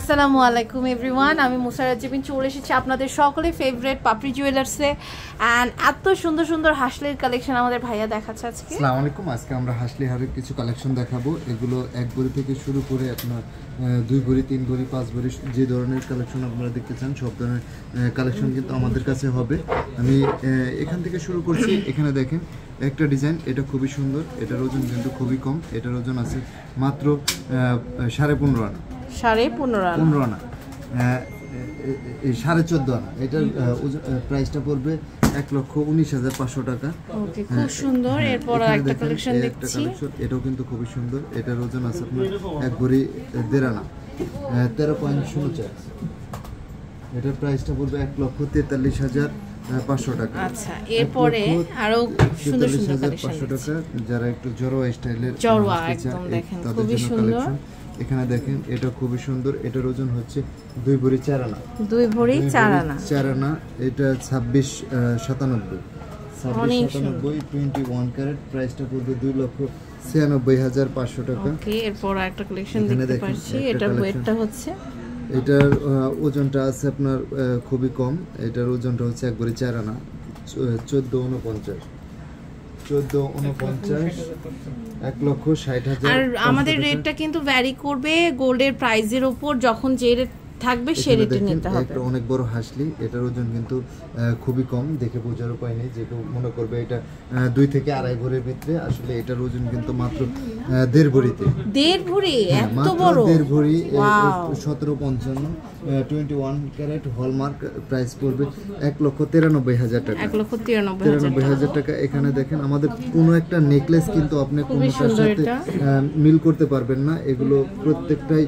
আসসালামু আলাইকুম এভরিওয়ান, আমি মুসারাত জেবিন চলে এসেছি আপনাদের সকলের ফেভারিট পাপড়ি জুয়েলার্সে। অ্যান্ড এত সুন্দর সুন্দর হাসলির কালেকশন আমাদের ভাইয়া দেখাচ্ছে আজকে। আসসালামু আলাইকুম। আজকে আমরা হাসলি হারের কিছু কালেকশন দেখাবো। এগুলো এক ভরি থেকে শুরু করে আপনার 2 ভরি, 3 ভরি, 5 ভরি, যে ধরনের কালেকশন আপনারা দেখতে চান সব ধরনের কালেকশন কিন্তু আমাদের কাছে হবে। আমি এখান থেকে শুরু করছি। এখানে দেখেন একটা ডিজাইন, এটা খুবই সুন্দর। এটার ওজন কিন্তু খুবই কম। এটার ওজন আছে মাত্র 15.5 আনা। 15.5 আনা, 14.5 আনা। এটার প্রাইসটা পড়বে 1,19,500 টাকা। ওকে, খুব সুন্দর। এরপর একটা কালেকশন দেখছি, এটাও কিন্তু খুবই সুন্দর। এটার ওজন আছে আপনার 1 ভরি 1.5 আনা, 13.04। এটার প্রাইসটা পড়বে 1,43,500 টাকা। আচ্ছা, এরপরে আরো সুন্দর সুন্দর কালেকশন 500 টাকা। যারা একটু জড়োয়া স্টাইলের একদম দেখেন, খুবই সুন্দর। এখানে দেখেন এটা খুবই সুন্দর। এটার ওজন হচ্ছে 2 ভরি 4 আনা। 2 ভরি 4 আনা। এটা 2697। 21 ক্যারেট। প্রাইসটা পড়বে 2,96,500 টাকা। ওকে, এরপর একটা কালেকশন দেখতে পাচ্ছি। এটার ওয়েটটা হচ্ছে, এটার ওজনটা আছে আপনার খুবই কম। এটার ওজনটা হচ্ছে 1 ভরি 4 আনা, 14.49। 1,60,000। আর আমাদের রেটটা কিন্তু ভ্যারি করবে গোল্ডের প্রাইসের উপর। যখন যে রেট থাকবে সে রেটে নিতে হবে। একটা অনেক বড় হাসলি। এটার ওজন কিন্তু খুবই কম, দেখে বোঝার উপায় নেই। যে কেউ মনে করবে এটা 2 থেকে 2.5 ভরির ভিতরে, আসলে এটার ওজন কিন্তু মাত্র 1.5 ভরিতে। 1.5 ভরি? এত বড়? 1.5 ভরি, 17.55, 21 ক্যারেট হলমার্ক। প্রাইস পড়বে 1,93,000 টাকা। 1,93,000 টাকা। এখানে দেখেন আমাদের কোনো একটা নেকলেস কিন্তু আপনি কোনোটার সাথে মিল করতে পারবেন না। এগুলো প্রত্যেকটাই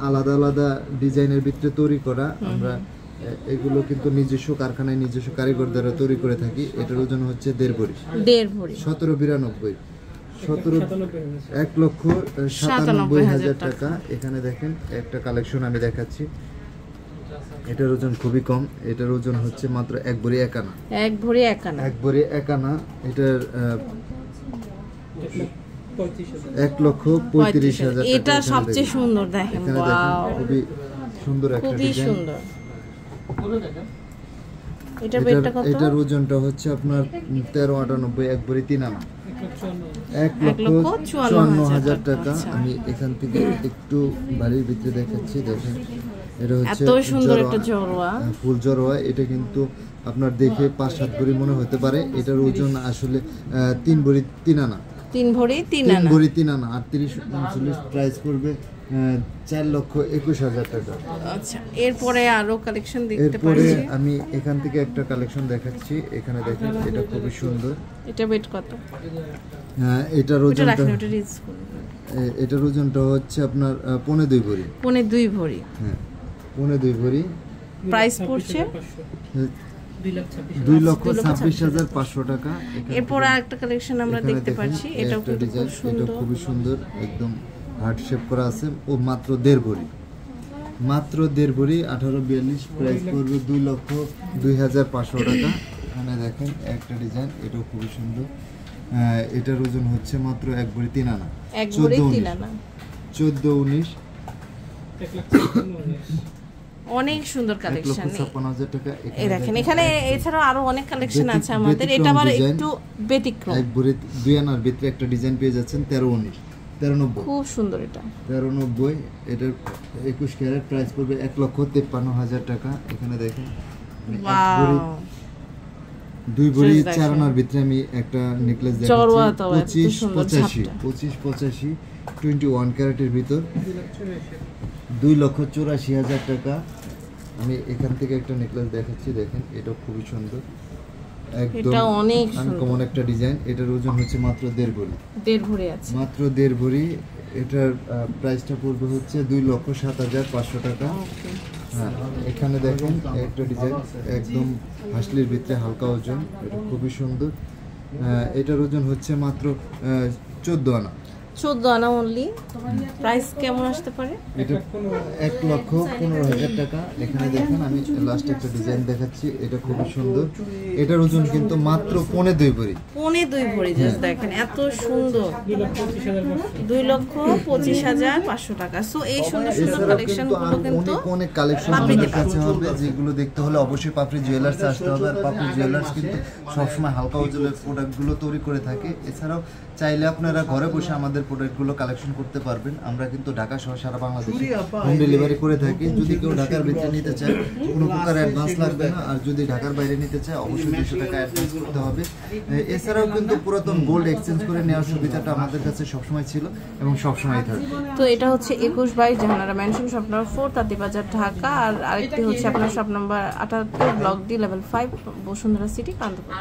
আলাদা আলাদা ডিজাইনের ভিতরে তৈরি করা। আমরা এগুলো কিন্তু নিজস্ব কারখানায় নিজস্ব কারিগর দ্বারা তৈরি করে থাকি। এটার ওজন হচ্ছে 1.5 ভরি। 17.92, 1,97,000 টাকা। এখানে দেখেন একটা কালেকশন আমি দেখাচ্ছি। এটার ওজন খুবই কম। এটার ওজন হচ্ছে মাত্র 1 ভরি 1 আনা। 1 ভরি 1 আনা। 1 ভরি 1 আনা। এটার 1,35,000 টাকা। এটা সবচেয়ে সুন্দর। দেখেন, ওয়াও, খুবই সুন্দর একটা ডিজাইন। এটার ওজনটা হচ্ছে আপনার 13.98, 1 ভরি 3 আনা, 1,54,000 টাকা। আমি এখান থেকে একটু বাড়ির ভিতরে দেখাচ্ছি। দেখেন এটা হচ্ছে এত সুন্দর একটা জড়োয়া, ফুল জড়োয়া। এটা কিন্তু আপনার দেখে 5-7 ভরি মনে হতে পারে। এটার ওজন আসলে 3 ভরি 3 আনা। 3 ভরি 3 আনা। 3 ভরি 3 আনা। 38-39 প্রাইস পড়বে 4,21,000 টাকা। আচ্ছা, এরপরে আরো কালেকশন দেখতে পাচ্ছি। এরপরে আমি এখান থেকে একটা কালেকশন দেখাচ্ছি। এখানে দেখেন এটা খুবই সুন্দর। এটা ওয়েট কত? এটার ওজনটা হচ্ছে আপনার 2.25 ভরি। 2.25 ভরি। হ্যাঁ, 2.25 ভরি। প্রাইস পড়ছে 2,26,500 টাকা। এরপর আরেকটা কালেকশন আমরা দেখতে পাচ্ছি। এটাও খুব সুন্দর। এটা খুবই সুন্দর, একদম হার্ট শেপ করা আছে। ও মাত্র 1.5 ভরি, মাত্র 1.5 ভরি, 1842। প্রাইস পড়বে 2,02,500 টাকা। এখানে দেখেন একটা ডিজাইন, এটাও খুবই সুন্দর। এটার ওজন হচ্ছে মাত্র 1 ভরি 3 আনা, 14-19। অনেক সুন্দর কালেকশন। 1,56,000 টাকা। এই দেখেন, এখানে এছাড়াও আরো অনেক কালেকশন আছে আমাদের। এটা আবার একটু ব্যতিক্রম। 1 ভরি 2 আনার ভিতরে একটা ডিজাইন পেয়ে যাচ্ছেন 1390। খুব সুন্দর। এটা 1390। এটার 21 ক্যারেট। প্রাইস পড়বে 1,53,000 টাকা। এখানে দেখেন 2 ভরি 4 আনার ভিতরে আমি একটা নেকলেস দেখাচ্ছি। 25-85, 21 ক্যারেটের ভিতর, 2,84,000 টাকা। আমি এখান থেকে একটা নেকলেস দেখাচ্ছি। দেখেন এটা খুবই সুন্দর, একদম আনকমন একটা ডিজাইন। এটার ওজন হচ্ছে মাত্র 1.5 ভরি। 1.5 ভরি আছে, মাত্র 1.5 ভরি। এটার প্রাইসটা পড়বে হচ্ছে 2,07,500 টাকা। হ্যাঁ, এখানে দেখেন একটা ডিজাইন, একদম হাসলির ভিতরে হালকা ওজন। এটা খুবই সুন্দর। এটার ওজন হচ্ছে মাত্র 14 আনা। 14 ভরি। 14 ভরি 1 আনা। 1,04,000 টাকা। এটার প্রাইসটা পড়বে হচ্ছে 2,08,500 টাকা। মাত্র 2,08,500 টাকা। এটার ওজন হচ্ছে মাত্র 1 ভরি 3 আনা, 1,04,000 টাকা। এটার প্রাইসটা পড়বে হচ্ছে মাত্র 2,08,500 টাকা। এটার ওজন হচ্ছে মাত্র 14 আনা। 14 আনা অনলি। প্রাইস কেমন আসতে পারে? এটা 1,15,000 টাকা। এখানে দেখেন আমি লাস্ট একটা ডিজাইন দেখাচ্ছি, এটা খুবই সুন্দর। এটার ওজন কিন্তু মাত্র 2.5 ভরি। 2.5 ভরি, জাস্ট দেখেন এত সুন্দর। 2,25,500 টাকা। সো এই সুন্দর সুন্দর কালেকশন গুলো কিন্তু অনেক কালেকশন আমাদের কাছে হবে, যেগুলো দেখতে হলে অবশ্যই পাপড়ি জুয়েলার্সে আসতে হবে। আর পাপড়ি জুয়েলার্স কিন্তু সবসময় হালকা ওজনের প্রোডাক্টগুলো তৈরি করে থাকে। এছাড়াও চাইলে আপনারা ঘরে বসে আমাদের প্রোডাক্টগুলো কালেকশন করতে পারবেন। আমরা কিন্তু ঢাকা সহ সারা বাংলাদেশে হোম ডেলিভারি করে থাকি। যদি কেউ ঢাকার ভিতরে নিতে চায় কোনো প্রকার অ্যাডভান্স লাগবে না, আর যদি ঢাকার বাইরে নিতে চায় অবশ্যই 200 টাকা অ্যাডভান্স করতে হবে। এছাড়াও কিন্তু পুরাতন গোল্ড এক্সচেঞ্জ করে নেওয়ার সুবিধাটা আমাদের কাছে সবসময় ছিল এবং সবসময় থাকবে। তো এটা হচ্ছে 21/22 Jahanara mansion, shop number 4, Tantibazar, Dhaka. আর আরেকটি হচ্ছে আপনার shop number 78, block D, level 5, Bashundhara city, কান্দরপুর।